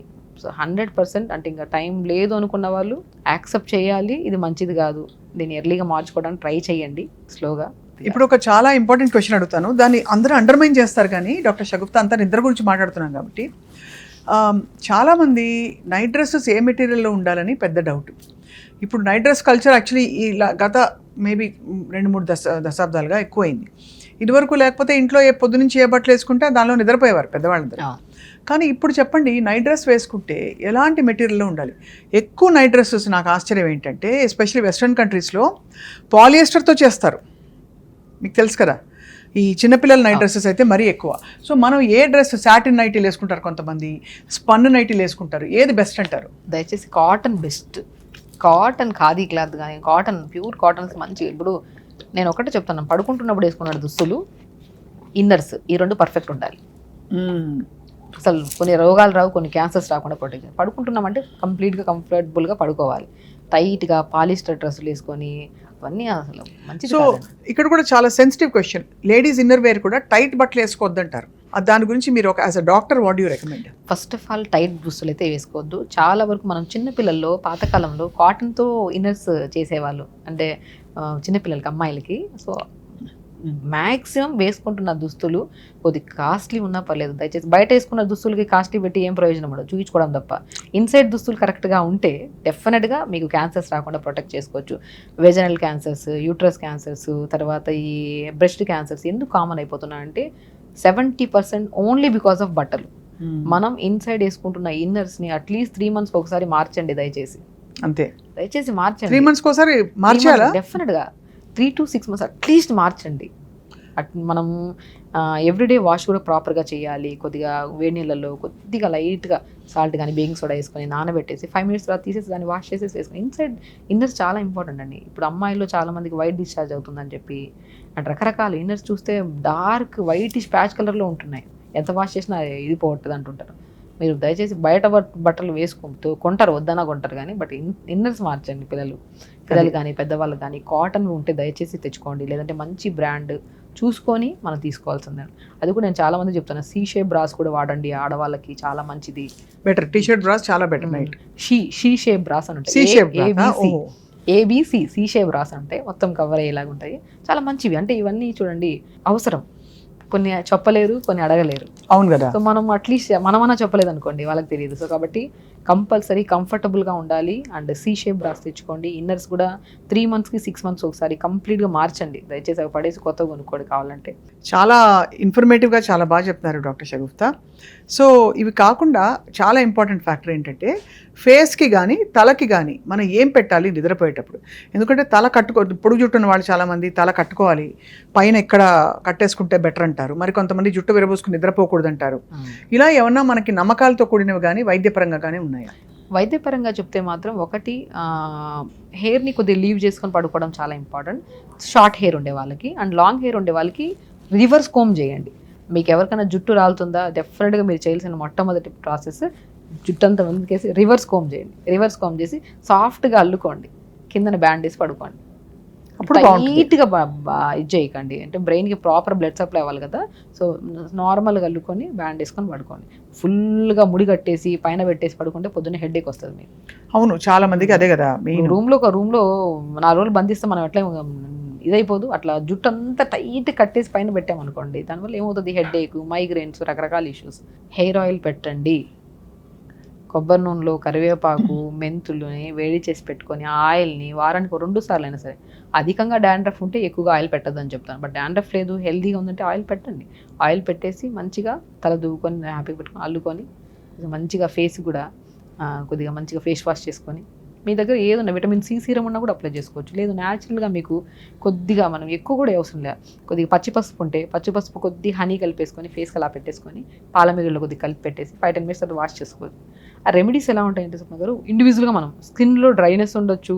100%. అంటే ఇంకా టైం లేదు అనుకున్న వాళ్ళు యాక్సెప్ట్ చేయాలి, ఇది మంచిది కాదు, దీన్ని ఎర్లీగా మార్చుకోవడానికి ట్రై చేయండి స్లోగా. ఇప్పుడు ఒక చాలా ఇంపార్టెంట్ క్వశ్చన్ అడుగుతాను, దాన్ని అందరూ అండర్మైన్ చేస్తారు. కానీ డాక్టర్ షగుప్తా అంతా నిద్ర గురించి మాట్లాడుతున్నాం కాబట్టి, చాలామంది నైట్ డ్రెస్సెస్ ఏ మెటీరియల్లో ఉండాలని పెద్ద డౌట్. ఇప్పుడు నైట్ డ్రెస్ కల్చర్ యాక్చువల్లీ ఇలా గత మేబీ 2-3 దశాబ్దాలుగా ఎక్కువైంది. ఇదివరకు లేకపోతే ఇంట్లో పొద్దునుంచి ఏ బట్టలు వేసుకుంటే దానిలో నిద్రపోయేవారు పెద్దవాళ్ళందరూ. కానీ ఇప్పుడు చెప్పండి, నైట్ డ్రెస్ వేసుకుంటే ఎలాంటి మెటీరియల్లో ఉండాలి? ఎక్కువ నైట్ డ్రెస్సెస్ నాకు ఆశ్చర్యం ఏంటంటే, ఎస్పెషల్లీ వెస్ట్రన్ కంట్రీస్లో పాలియస్టర్తో చేస్తారు, మీకు తెలుసు కదా. ఈ చిన్నపిల్లల నైట్ డ్రెస్సెస్ అయితే మరీ ఎక్కువ. సో మనం ఏ డ్రెస్, సాటిన్ నైటీలు వేసుకుంటారు కొంతమంది, స్పన్ నైటీలు వేసుకుంటారు, ఏది బెస్ట్ అంటారు? దయచేసి cotton best. Cotton, khadi cloth కానీ కాటన్, ప్యూర్ కాటన్స్ మంచి. ఇప్పుడు నేను ఒకటే చెప్తాను, పడుకుంటున్నప్పుడు వేసుకున్న దుస్తులు, ఇన్నర్స్, ఈ రెండు పర్ఫెక్ట్ ఉండాలి. అసలు కొన్ని రోగాలు రావు, కొన్ని క్యాన్సర్స్ రాకుండా ప్రొటెక్ట్. పడుకుంటున్నామంటే కంప్లీట్గా కంఫర్టబుల్గా పడుకోవాలి. టైట్గా పాలిస్టర్ డ్రెస్సులు వేసుకొని అవన్నీ అసలు మంచి. సో ఇక్కడ కూడా చాలా sensitive question, ladies inner wear కూడా టైట్ బట్టలు వేసుకోవద్దంటారు. దాని గురించి మీరు ఒక as a doctor what you recommend? First of all tight దుస్తులు అయితే వేసుకోవద్దు. చాలా వరకు మనం చిన్నపిల్లల్లో పాతకాలంలో కాటన్తో ఇన్నర్స్ చేసేవాళ్ళు, అంటే చిన్నపిల్లలకి, అమ్మాయిలకి. సో మ్యాక్సిమం వేసుకుంటున్న దుస్తులు కొద్ది కాస్ట్లీ ఉన్నా పర్లేదు, దయచేసి బయట వేసుకున్న దుస్తులకి కాస్ట్లీ పెట్టి ఏం ప్రయోజనం ఉండదు, చూపించుకోవడం తప్ప. ఇన్సైడ్ దుస్తులు కరెక్ట్గా ఉంటే డెఫినెట్గా మీకు క్యాన్సర్స్ రాకుండా ప్రొటెక్ట్ చేసుకోవచ్చు. వెజనల్ క్యాన్సర్స్, యూట్రస్ క్యాన్సర్స్, తర్వాత ఈ బ్రెస్ట్ క్యాన్సర్స్ ఎందుకు కామన్ అయిపోతున్నాయంటే 70% ఓన్లీ బికాస్ ఆఫ్ బట్టలు. మనం ఇన్సైడ్ వేసుకుంటున్న ఇన్నర్స్ని అట్లీస్ట్ 3 months ఒకసారి మార్చండి దయచేసి. అంతే, దయచేసి మార్చండి. 3 months ఒకసారి మార్చాలా? డెఫినెట్గా 3 to 6 months అట్లీస్ట్ మార్చండి. మనం ఎవ్రీడే వాష్ కూడా ప్రాపర్గా చేయాలి. కొద్దిగా వేడి నీళ్ళల్లో కొద్దిగా లైట్గా సాల్ట్ కానీ బేకింగ్ సోడా వేసుకొని నానబెట్టేసి 5 minutes తర్వాత తీసేసి దాన్ని వాష్ చేసేసి వేసుకొని. ఇన్సైడ్ ఇన్నర్స్ చాలా ఇంపార్టెంట్ అండి. ఇప్పుడు అమ్మాయిల్లో చాలా మందికి వైట్ డిశ్చార్జ్ అవుతుందని చెప్పి అండ్ రకరకాల ఇన్నర్స్ చూస్తే డార్క్ వైటిష్ ప్యాచ్ కలర్లో ఉంటున్నాయి, ఎంత వాష్ చేసినా ఇది పోవట్లేదు అంటుంటారు. మీరు దయచేసి బయట బట్టలు వేసుకుంటూ కొంటారు, వద్దనా కొంటారు కానీ, బట్ ఇన్నర్స్ మార్చండి. పిల్లలు కానీ పెద్దవాళ్ళు కానీ కాటన్ ఉంటే దయచేసి తెచ్చుకోండి, లేదంటే మంచి బ్రాండ్ చూసుకొని మనం తీసుకోవాల్సిందే. అది కూడా నేను చాలా మంది చెప్తాను, సీ షేప్ బ్రాస్ కూడా వాడండి, ఆడవాళ్ళకి చాలా మంచిది. బెటర్ టీ-షర్ట్ బ్రాస్ చాలా better. Night she shape brass అని ఉంటాయి, ఏబిసి సి షేప్ బ్రాస్ అంటే మొత్తం కవర్ అయ్యేలాగా ఉంటాయి, చాలా మంచివి. అంటే ఇవన్నీ చూడండి అవసరం. కొన్ని చెప్పలేరు, కొన్ని అడగలేరు. అవును కదా. సో మనం అట్లీస్ట్ మనమన్నా చెప్పలేదు అనుకోండి, వాళ్ళకి తెలియదు. సో కాబట్టి కంపల్సరీ కంఫర్టబుల్గా ఉండాలి. అండ్ సి షేప్ బ్రాస్ తెచ్చుకోండి. ఇన్నర్స్ కూడా 3 monthsకి 6 months ఒకసారి కంప్లీట్గా మార్చండి. దయచేసి అవి పడేసి కొత్తగా కొనుక్కోండి కావాలంటే. చాలా ఇన్ఫర్మేటివ్గా చాలా బాగా చెప్తున్నారు డాక్టర్ షగుఫ్తా. సో ఇవి కాకుండా చాలా ఇంపార్టెంట్ ఫ్యాక్టర్ ఏంటంటే ఫేస్కి కానీ తలకి కానీ మనం ఏం పెట్టాలి నిద్రపోయేటప్పుడు. ఎందుకంటే తల పొడుగు జుట్టు ఉన్న వాళ్ళు చాలామంది తల కట్టుకోవాలి, పైన ఎక్కడ కట్టేసుకుంటే బెటర్ అంటారు. మరి కొంతమంది జుట్టు విరబోసుకుని నిద్రపోకూడదు అంటారు. ఇలా ఏమన్నా మనకి నమ్మకాలతో కూడినవి కానీ వైద్యపరంగా కానీ ఉన్నాయా? వైద్యపరంగా చెప్తే మాత్రం ఒకటి, హెయిర్ని కొద్దిగా లీవ్ చేసుకొని పడుకోవడం చాలా ఇంపార్టెంట్. షార్ట్ హెయిర్ ఉండే వాళ్ళకి అండ్ లాంగ్ హెయిర్ ఉండే వాళ్ళకి రివర్స్ కోమ్ చేయండి. మీకు ఎవరికైనా జుట్టు రాలుతుందా, డెఫినెట్గా మీరు చేయాల్సిన మొట్టమొదటి ప్రాసెస్ జుట్టు అంతా ముందుకేసి రివర్స్ కోమ్ చేయండి. రివర్స్ కోమ్ చేసి సాఫ్ట్గా అల్లుకోండి, కిందన బ్యాండ్ వేసి పడుకోండి. అప్పుడు నీట్గా ఇది చేయకండి, అంటే బ్రెయిన్కి ప్రాపర్ బ్లడ్ సప్లై అవ్వాలి కదా. సో నార్మల్గా అల్లుకొని బ్యాండ్ వేసుకొని పడుకోండి. ఫుల్గా ముడి కట్టేసి పైన పెట్టేసి పడుకుంటే పొద్దున్న హెడేక్ వస్తుంది మీకు. అవును, చాలా మందికి అదే కదా. రూమ్లో 4 రోజులు బంధిస్తే మనం ఎట్లా ఇదైపోదు. అట్లా జుట్టు అంతా టైట్ కట్టేసి పైన పెట్టామనుకోండి, దానివల్ల ఏమవుతుంది, హెడేక్, మైగ్రేన్స్, రకరకాల ఇష్యూస్. హెయిర్ ఆయిల్ పెట్టండి. కొబ్బరి నూనెలో కరివేపాకు, మెంతులని వేడి చేసి పెట్టుకొని ఆయిల్ని వారానికి 2 సార్లు అయినా సరే. అధికంగా డాండ్రఫ్ ఉంటే ఎక్కువగా ఆయిల్ పెట్టద్దని చెప్తాను. బట్ డాండ్రఫ్ లేదు, హెల్దీగా ఉందంటే ఆయిల్ పెట్టండి. ఆయిల్ పెట్టేసి మంచిగా తల దువ్వుకొని హ్యాపీగా పెట్టుకొని అల్లుకొని మంచిగా ఫేస్ కూడా కొద్దిగా మంచిగా ఫేస్ వాష్ చేసుకొని, మీ దగ్గర ఏదన్నా విటమిన్ సి సీరం ఉన్నా కూడా అప్లై చేసుకోవచ్చు. లేదు న్యాచురల్గా మీకు కొద్దిగా, మనం ఎక్కువ కూడా అవసరం లేదు, కొద్దిగా పచ్చిపసుపు ఉంటే పచ్చిపసుపు కొద్దిగా హనీ కలిపేసుకొని ఫేస్కి అలా పెట్టేసుకొని పాల మిగుల్లో కొద్దిగా కలిపి పెట్టేసి 5-10 minutes అది వాష్ చేసుకోవచ్చు. ఆ రెమెడీస్ ఎలా ఉంటాయంటే స్వప్న గారు, ఇండివిజువల్గా మనం స్కిన్లో డ్రైనెస్ ఉండొచ్చు,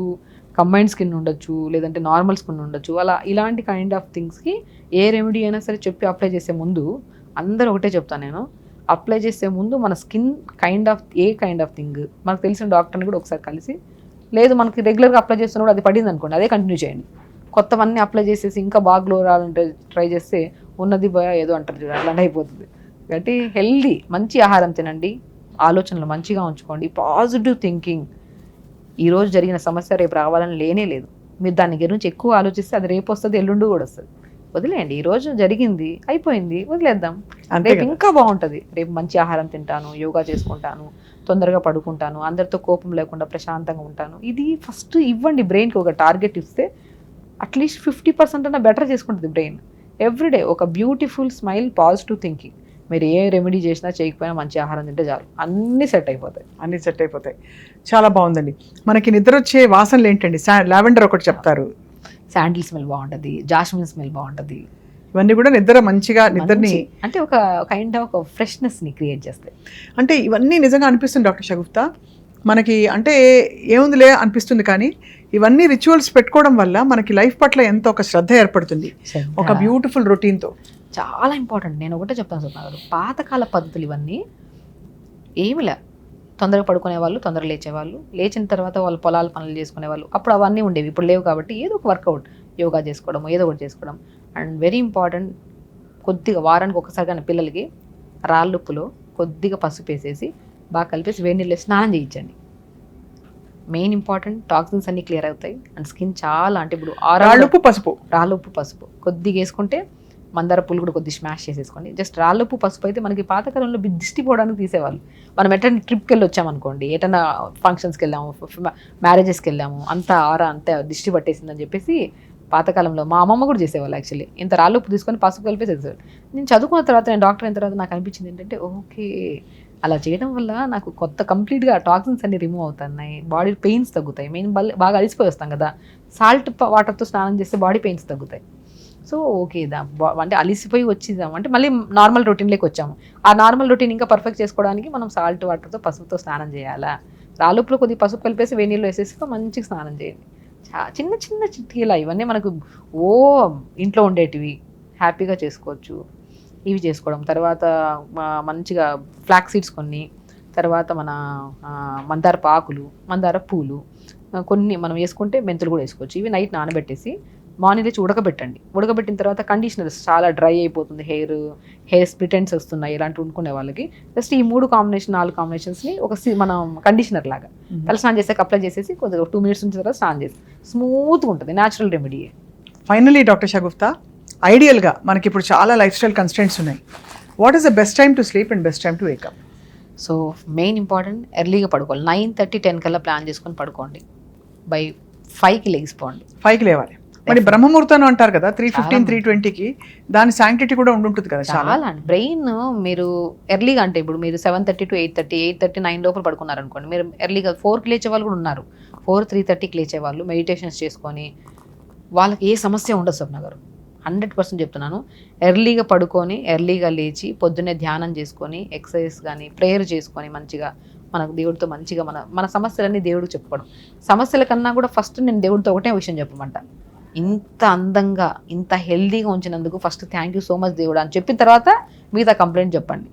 కంబైన్డ్ స్కిన్ ఉండొచ్చు, లేదంటే నార్మల్ స్కిన్ ఉండొచ్చు. అలా ఇలాంటి కైండ్ ఆఫ్ థింగ్స్కి ఏ రెమెడీ అయినా సరే చెప్పి అప్లై చేసే ముందు అందరూ ఒకటే చెప్తాను నేను, అప్లై చేసే ముందు మన స్కిన్ కైండ్ ఆఫ్ థింగ్ మనకు తెలిసిన డాక్టర్ని కూడా ఒకసారి కలిసి, లేదు మనకి రెగ్యులర్గా అప్లై చేస్తున్నప్పుడు అది పడింది అనుకోండి, అదే కంటిన్యూ చేయండి. కొత్తవన్నీ అప్లై చేసేసి ఇంకా బాగా గ్లో రావాలంటే ట్రై చేస్తే ఉన్నది ఏదో అంటారు చూడండి, అట్లాంటి అయిపోతుంది. కాబట్టి హెల్దీ మంచి ఆహారం తినండి, ఆలోచనలు మంచిగా ఉంచుకోండి, పాజిటివ్ థింకింగ్. ఈరోజు జరిగిన సమస్య రేపు రావాలని లేనే లేదు. మీరు దాని గురించి ఎక్కువ ఆలోచిస్తే అది రేపు వస్తుంది, ఎల్లుండి కూడా వస్తుంది. వదిలేయండి, ఈరోజు జరిగింది అయిపోయింది, వదిలేద్దాం. రేపు ఇంకా బాగుంటుంది. రేపు మంచి ఆహారం తింటాను, యోగా చేసుకుంటాను, తొందరగా పడుకుంటాను, అందరితో కోపం లేకుండా ప్రశాంతంగా ఉంటాను. ఇది ఫస్ట్ ఇవ్వండి. బ్రెయిన్కి ఒక టార్గెట్ ఇస్తే అట్లీస్ట్ 50% అన్నా బెటర్ చేసుకుంటుంది బ్రెయిన్. ఎవ్రీడే ఒక బ్యూటిఫుల్ స్మైల్, పాజిటివ్ థింకింగ్. మీరు ఏ రెమెడీ చేసినా చేయకపోయినా మంచి ఆహారం తింటే చాలు, అన్నీ సెట్ అయిపోతాయి. చాలా బాగుందండి. మనకి నిద్ర వచ్చే వాసనలు ఏంటండి? లావెండర్ ఒకటి చెప్తారు, శాండిల్ స్మెల్ బాగుంటుంది, జాస్మిన్ స్మెల్ బాగుంటుంది. ఇవన్నీ కూడా నిద్రని అంటే ఒక కైండ్ ఆఫ్ ఫ్రెష్నెస్ని క్రియేట్ చేస్తాయి. అంటే ఇవన్నీ నిజంగా అనిపిస్తుంది డాక్టర్ షగుఫ్తా మనకి, అంటే ఏముందిలే అనిపిస్తుంది, కానీ ఇవన్నీ రిచువల్స్ పెట్టుకోవడం వల్ల మనకి లైఫ్ పట్ల ఎంతో ఒక శ్రద్ధ ఏర్పడుతుంది, ఒక బ్యూటిఫుల్ రొటీన్తో. చాలా ఇంపార్టెంట్. నేను ఒకటే చెప్తాను స్వప్న, పాతకాల పద్ధతులు ఇవన్నీ ఏమిలే. తొందరగా పడుకునే వాళ్ళు, తొందరగా లేచేవాళ్ళు, లేచిన తర్వాత వాళ్ళు పొలాల పనులు చేసుకునేవాళ్ళు. అప్పుడు అవన్నీ ఉండేవి, ఇప్పుడు లేవు. కాబట్టి ఏదో ఒక వర్కౌట్, యోగా చేసుకోవడం, ఏదో ఒకటి చేసుకోవడం. అండ్ వెరీ ఇంపార్టెంట్, కొద్దిగా వారానికి ఒకసారి కానీ పిల్లలకి రాళ్ళుప్పులో కొద్దిగా పసుపు వేసేసి బాగా కలిపేసి వేడి నీళ్ళు స్నానం చేయించండి. మెయిన్ ఇంపార్టెంట్, టాక్సిన్స్ అన్నీ క్లియర్ అవుతాయి. అండ్ స్కిన్ చాలా, అంటే ఇప్పుడు రాళ్ళుప్పు పసుపు కొద్దిగా వేసుకుంటే, మందార పూలు కూడా కొద్దిగా స్మాష్ చేసేసుకోండి. జస్ట్ రాళ్ళుప్పు పసుపు అయితే మనకి పాతకాలంలో దిష్టి పోవడానికి తీసేవాళ్ళు. మనం ఎటైనా ట్రిప్కి వెళ్ళి వచ్చామనుకోండి, ఎటైనా ఫంక్షన్స్కి వెళ్ళాము, మ్యారేజెస్కి వెళ్ళాము, అంతా అంతా దిష్టి పట్టేసిందని చెప్పేసి పాతకాలంలో మా అమ్మమ్మ కూడా చేసేవాళ్ళు. యాక్చువల్లీ ఇంత రాళ్ళుప్పు తీసుకొని పసుపు కలిపి చేసేవాళ్ళు. నేను చదువుకున్న తర్వాత, నేను డాక్టర్ అయిన తర్వాత నాకు అనిపించింది ఏంటంటే, ఓకే అలా చేయడం వల్ల నాకు కంప్లీట్గా టాక్సిన్స్ అన్ని రిమూవ్ అవుతున్నాయి, బాడీ పెయిన్స్ తగ్గుతాయి. మెయిన్ బాగా అలిసిపోయి వస్తాం కదా, సాల్ట్ వాటర్తో స్నానం చేస్తే బాడీ పెయిన్స్ తగ్గుతాయి. సో ఓకే, అంటే అలిసిపోయి వచ్చిద్దాం అంటే మళ్ళీ నార్మల్ రొటీన్లోకి వచ్చాము. ఆ నార్మల్ రొటీన్ ఇంకా పర్ఫెక్ట్ చేసుకోవడానికి మనం సాల్ట్ వాటర్తో పసుపుతో స్నానం చేయాలా, రాళ్ళుప్పులో కొద్దిగా పసుపు కలిపేసి వేడి నీళ్ళు వేసేసి మంచిగా స్నానం చేయండి. చిన్న చిన్న చిట్కీలా ఇవన్నీ మనకు ఇంట్లో ఉండేటివి, హ్యాపీగా చేసుకోవచ్చు. ఇవి చేసుకోవడం తర్వాత మంచిగా ఫ్లాక్ సీడ్స్ కొన్ని, తర్వాత మన మందార ఆకులు, మందార పూలు కొన్ని మనం వేసుకుంటే, మెంతులు కూడా వేసుకోవచ్చు. ఇవి నైట్ నానబెట్టేసి మార్నింగ్ లేచి ఉడకబెట్టండి. ఉడకబెట్టిన తర్వాత కండిషనర్స్, చాలా డ్రై అయిపోతుంది హెయిర్ స్ప్లిటెంట్స్ వస్తున్నాయి ఇలాంటి వండుకునే వాళ్ళకి, జస్ట్ ఈ 4 కాంబినేషన్స్ని ఒక మనం కండిషనర్ లాగా తల స్నానం చేసాక అప్లై చేసేసి కొద్దిగా 2 minutes నుంచి తర్వాత స్నానం చేసి స్మూత్గా ఉంటుంది. Natural remedy. Finally doctor Shagufta, ఐడియల్గా మనకి ఇప్పుడు చాలా లైఫ్ స్టైల్ కన్స్టెంట్స్ ఉన్నాయి. What is the best time to sleep and best time to wake up? So main important ఎర్లీగా పడుకోవాలి. 9:30, 10 కల్లా ప్లాన్ చేసుకొని పడుకోండి. బై 5కి లెగిసిపోండి. 5కి లేవాలి. మరి బ్రహ్మముహూర్తం అంటారు కదా 3:15, 3:20కి, దాని శాంక్టిటీ కూడా ఉండుంటుంది కదా చాలా. చాలా బ్రెయిన్ మీరు ఎర్లీగా అంటే ఇప్పుడు మీరు 7:30 to 8:30, 8:30, 9 లోపల పడుకున్నారు అనుకోండి, మీరు ఎర్లీగా 4కి లేచే వాళ్ళు కూడా ఉన్నారు. 4, 3:30కి లేచే వాళ్ళు మెడిటేషన్స్ చేసుకొని వాళ్ళకి ఏ సమస్య ఉండదు. స్వప్న గారు 100% చెప్తున్నాను. ఎర్లీగా పడుకొని ఎర్లీగా లేచి పొద్దున్నే ధ్యానం చేసుకొని ఎక్సర్సైజ్ కానీ ప్రేయర్ చేసుకొని మంచిగా మనకు దేవుడితో మంచిగా మన సమస్యలన్నీ దేవుడికి చెప్పుకోవడం. సమస్యల కన్నా కూడా ఫస్ట్ నేను దేవుడితో ఒకటే విషయం చెప్పమంట, ఇంత అందంగా ఇంత హెల్దీగా ఉంచినందుకు first thank you so much దేవుడు అని చెప్పిన తర్వాత మిగతా కంప్లైంట్ చెప్పండి.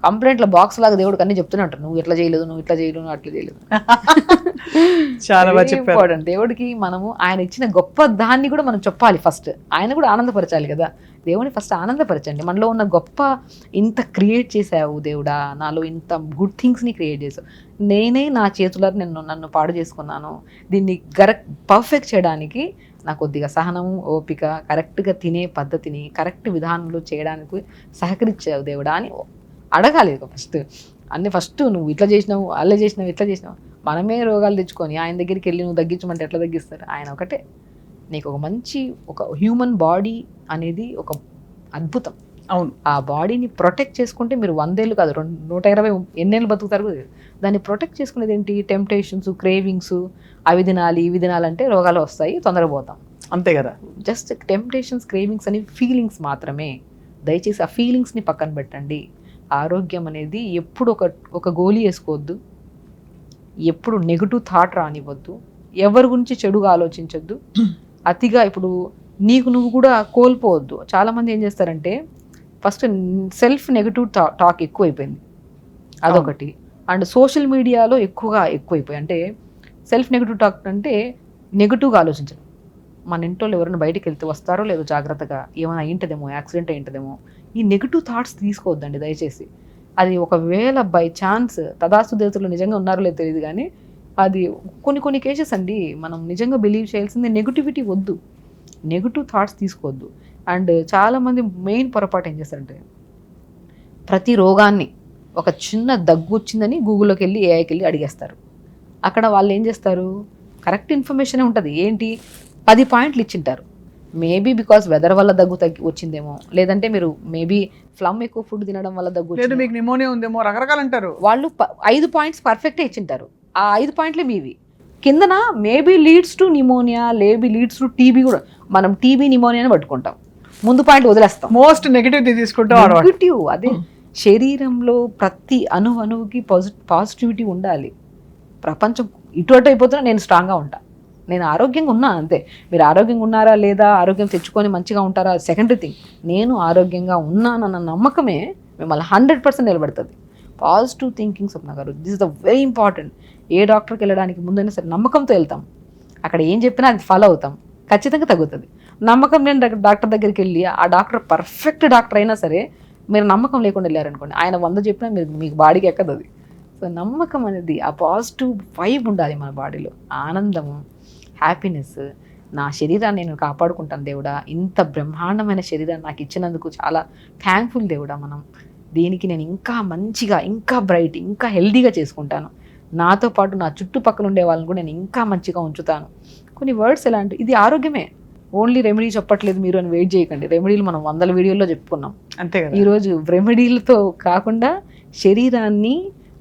కంప్లైంట్లో బాక్స్ లాగా దేవుడికి అన్నీ చెప్తూనే ఉంటారు, నువ్వు ఇట్లా చేయలేదు, నువ్వు ఇట్లా చేయలేదు, నువ్వు అట్లా చేయలేదు. చాలా బాగా చెప్పారు. ఇంపార్టెంట్. దేవుడికి మనము ఆయన ఇచ్చిన గొప్ప దాన్ని కూడా మనం చెప్పాలి. ఫస్ట్ ఆయన కూడా ఆనందపరచాలి కదా. దేవుని ఫస్ట్ ఆనందపరచండి. మనలో ఉన్న గొప్ప ఇంత క్రియేట్ చేసావు దేవుడా, నాలో ఇంత గుడ్ థింగ్స్ని క్రియేట్ చేసావు, నేనే నా చేతులను నన్ను పాడు చేసుకున్నాను, దీన్ని పర్ఫెక్ట్ చేయడానికి నాకు కొద్దిగా సహనము ఓపిక, కరెక్ట్గా తినే పద్ధతిని కరెక్ట్ విధానంలో చేయడానికి సహకరించావు దేవుడా అని అడగాలి ఫస్ట్. ఫస్ట్ నువ్వు ఇట్లా చేసినావు, అలా చేసినావు, ఇట్లా చేసినావు. మనమే రోగాలు తెచ్చుకొని ఆయన దగ్గరికి వెళ్ళి నువ్వు తగ్గించమంటే ఎట్లా తగ్గిస్తారు? ఆయన ఒకటే నీకు ఒక హ్యూమన్ బాడీ అనేది ఒక అద్భుతం. అవును. ఆ బాడీని ప్రొటెక్ట్ చేసుకుంటే మీరు 100 ఏళ్ళు కాదు 120 ఎన్నేళ్ళు బతుకుతారు. దాన్ని ప్రొటెక్ట్ చేసుకునేది ఏంటి? టెంప్టేషన్స్, క్రేవింగ్స్, అవి తినాలి ఇవి తినాలంటే రోగాలు వస్తాయి, తొందరగా పోతాం. అంతే కదా. జస్ట్ టెంప్టేషన్స్, క్రేవింగ్స్ అనేవి ఫీలింగ్స్ మాత్రమే. దయచేసి ఆ ఫీలింగ్స్ని పక్కన పెట్టండి. ఆరోగ్యం అనేది ఎప్పుడు ఒక గోలీ వేసుకోవద్దు, ఎప్పుడు నెగిటివ్ థాట్ రానివ్వద్దు, ఎవరి గురించి చెడుగా ఆలోచించొద్దు. అతిగా ఇప్పుడు నువ్వు కూడా కోల్పోవద్దు. చాలామంది ఏం చేస్తారంటే ఫస్ట్ సెల్ఫ్ నెగిటివ్ టాక్ ఎక్కువైపోయింది, అదొకటి. అండ్ సోషల్ మీడియాలో ఎక్కువైపోయి అంటే సెల్ఫ్ నెగిటివ్ టాక్ అంటే నెగిటివ్గా ఆలోచించడం. మన ఇంట్లో ఎవరైనా బయటికి వెళ్తే వస్తారో లేదో జాగ్రత్తగా, ఏమైనా అయింటదేమో, యాక్సిడెంట్ అయింటదేమో, ఈ నెగిటివ్ థాట్స్ తీసుకోవద్దండి దయచేసి. అది ఒకవేళ బై ఛాన్స్ తదాస్తు దేవతలు నిజంగా ఉన్నారో లేదో తెలియదు, కానీ అది కొన్ని కేసెస్ అండి మనం నిజంగా బిలీవ్ చేయాల్సింది. నెగిటివిటీ వద్దు, నెగిటివ్ థాట్స్ తీసుకోవద్దు. అండ్ చాలామంది మెయిన్ పొరపాటు ఏం చేస్తారంటే ప్రతి రోగాన్ని ఒక చిన్న దగ్గు వచ్చిందని గూగుల్లోకి వెళ్ళి ఏఐకి వెళ్ళి అడిగేస్తారు. అక్కడ వాళ్ళు ఏం చేస్తారు, కరెక్ట్ ఇన్ఫర్మేషనే ఉంటుంది. ఏంటి 10 పాయింట్లు ఇచ్చింటారు. మేబీ బికాస్ వెదర్ వల్ల దగ్గు వచ్చిందేమో, లేదంటే మీరు మేబీ ఫ్లమ్ ఎక్కువ ఫుడ్ తినడం వల్ల దగ్గు, లేదు మీకు నిమోనియా ఉందేమో, రకరకాలు అంటారు. వాళ్ళు 5 పాయింట్స్ పర్ఫెక్టే ఇచ్చింటారు. ఆ 5 పాయింట్లే మీవి. కిందన maybe leads to pneumonia, maybe leads to TB కూడా. మనం టీబీ నిమోనియాని పట్టుకుంటాం, ముందు పాయింట్ వదిలేస్తాం. మోస్ట్ నెగిటివ్ తీసుకుంటాం. నెగిటివ్ అదే. శరీరంలో ప్రతి అణువుకి పాజిటివిటీ ఉండాలి. ప్రపంచం ఇటు అయిపోతున్నా నేను స్ట్రాంగ్గా ఉంటా, నేను ఆరోగ్యంగా ఉన్నా అంతే. మీరు ఆరోగ్యంగా ఉన్నారా లేదా, ఆరోగ్యం తెచ్చుకొని మంచిగా ఉంటారా సెకండరీ థింగ్. నేను ఆరోగ్యంగా ఉన్నానన్న నమ్మకమే మిమ్మల్ని 100% నిలబెడుతుంది. పాజిటివ్ థింకింగ్ స్వప్న గారు, this is the very important. ఏ డాక్టర్కి వెళ్ళడానికి ముందైనా సరే నమ్మకంతో వెళ్తాం, అక్కడ ఏం చెప్పినా అది ఫాలో అవుతాం, ఖచ్చితంగా తగ్గుతుంది. నమ్మకం లేని డాక్టర్ దగ్గరికి వెళ్ళి ఆ డాక్టర్ పర్ఫెక్ట్ డాక్టర్ అయినా సరే మీరు నమ్మకం లేకుండా వెళ్ళారనుకోండి, ఆయన 100 చెప్పినా మీకు బాడీకి ఎక్కదు అది. సో నమ్మకం అనేది, ఆ పాజిటివ్ వైబ్ ఉండాలి మన బాడీలో. ఆనందము, హ్యాపీనెస్. నా శరీరాన్ని నేను కాపాడుకుంటాను దేవుడా, ఇంత బ్రహ్మాండమైన శరీరాన్ని నాకు ఇచ్చినందుకు చాలా థ్యాంక్ఫుల్ దేవుడా. దీనికి నేను ఇంకా మంచిగా, ఇంకా బ్రైట్, ఇంకా హెల్దీగా చేసుకుంటాను. నాతో పాటు నా చుట్టుపక్కల ఉండే వాళ్ళని కూడా నేను ఇంకా మంచిగా ఉంచుతాను. కొన్ని వర్డ్స్ ఎలా అంటే ఇది ఆరోగ్యమే. ఓన్లీ రెమెడీ చెప్పట్లేదు మీరు అని వెయిట్ చేయకండి. రెమెడీలు మనం 100 వీడియోల్లో చెప్పుకున్నాం. అంతే కదా. ఈరోజు రెమెడీలతో కాకుండా శరీరాన్ని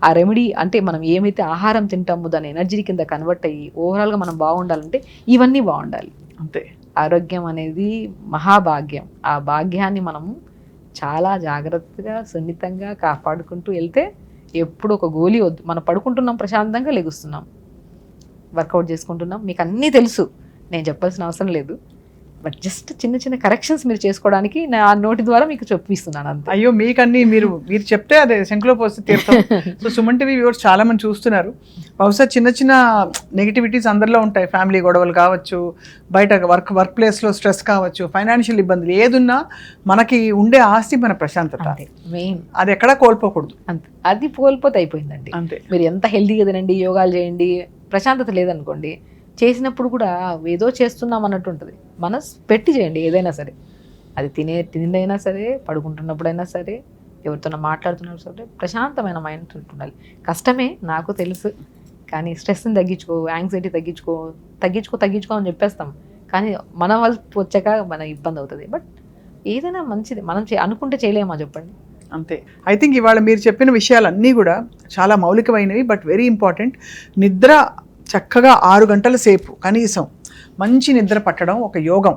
ఆ రెమెడీ అంటే మనం ఏమైతే ఆహారం తింటామో దాని ఎనర్జీ కింద కన్వర్ట్ అయ్యి ఓవరాల్గా మనం బాగుండాలంటే ఇవన్నీ బాగుండాలి. అంతే. ఆరోగ్యం అనేది మహాభాగ్యం. ఆ భాగ్యాన్ని మనం చాలా జాగ్రత్తగా సున్నితంగా కాపాడుకుంటూ వెళ్తే ఎప్పుడు ఒక గోలీ వద్దు. మనం పడుకుంటున్నాం, ప్రశాంతంగా లెగుస్తున్నాం, వర్కౌట్ చేసుకుంటున్నాం. మీకు అన్నీ తెలుసు, నేను చెప్పాల్సిన అవసరం లేదు. బట్ జస్ట్ చిన్న కరెక్షన్స్ మీరు చేసుకోవడానికి నా నోటి ద్వారా మీకు చెప్పిస్తున్నాను అంతే. అయ్యో మీకన్నీ మీరు చెప్తే అదే శంకులో పోస్తే తీరుతాం. సో సుమన్ టీవీ వ్యూవర్స్ చాలా మంది చూస్తున్నారు. బహుశా చిన్న నెగిటివిటీస్ అందరిలో ఉంటాయి. ఫ్యామిలీ గొడవలు కావచ్చు, బయట వర్క్ ప్లేస్లో స్ట్రెస్ కావచ్చు, ఫైనాన్షియల్ ఇబ్బందులు, ఏదున్నా మనకి ఉండే ఆస్తి మన ప్రశాంతత. మెయిన్ అది ఎక్కడా కోల్పోకూడదు. అంతే. అది కోల్పోతే అయిపోయిందండి. అంతే. మీరు ఎంత హెల్తీగా తినండి, యోగాలు చేయండి, ప్రశాంతత లేదనుకోండి, చేసినప్పుడు కూడా ఏదో చేస్తున్నాం అన్నట్టు ఉంటుంది. మనసు పెట్టి చేయండి ఏదైనా సరే, అది తిండైనా సరే, పడుకుంటున్నప్పుడైనా సరే, ఎవరితో మాట్లాడుతున్నప్పుడు సరే ప్రశాంతమైన మైండ్ ఉండాలి. కష్టమే నాకు తెలుసు, కానీ స్ట్రెస్ని తగ్గించుకో, యాంగ్జైటీ తగ్గించుకో అని చెప్పేస్తాం, కానీ మన వైపు వచ్చాక మన ఇబ్బంది అవుతుంది. బట్ ఏదైనా మంచిది మనం అనుకుంటే చేయలేమా చెప్పండి. అంతే. ఐ థింక్ ఇవాళ మీరు చెప్పిన విషయాలన్నీ కూడా చాలా మౌలికమైనవి, బట్ వెరీ ఇంపార్టెంట్. నిద్ర చక్కగా 6 గంటల సేపు కనీసం మంచి నిద్ర పట్టడం ఒక యోగం.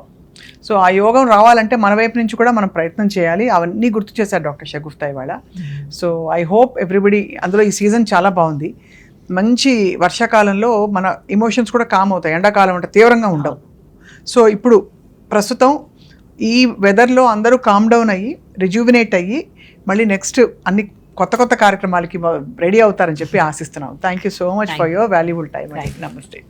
సో ఆ యోగం రావాలంటే మన వైపు నుంచి కూడా మనం ప్రయత్నం చేయాలి. అవన్నీ గుర్తు చేశారు డాక్టర్ షగుఫ్తా ఇవాళ. సో ఐ హోప్ ఎవ్రీబడి, అందులో ఈ సీజన్ చాలా బాగుంది. మంచి వర్షాకాలంలో మన ఎమోషన్స్ కూడా కామ్ అవుతాయి, ఎండాకాలం అంటే తీవ్రంగా ఉండవు. సో ఇప్పుడు ప్రస్తుతం ఈ వెదర్లో అందరూ కామ్ డౌన్ అయ్యి రిజ్యూవినేట్ అయ్యి మళ్ళీ నెక్స్ట్ అన్ని కొత్త కార్యక్రమాలకి రెడీ అవుతారని చెప్పి ఆశిస్తున్నాం. Thank you so much for your valuable time. నమస్తే.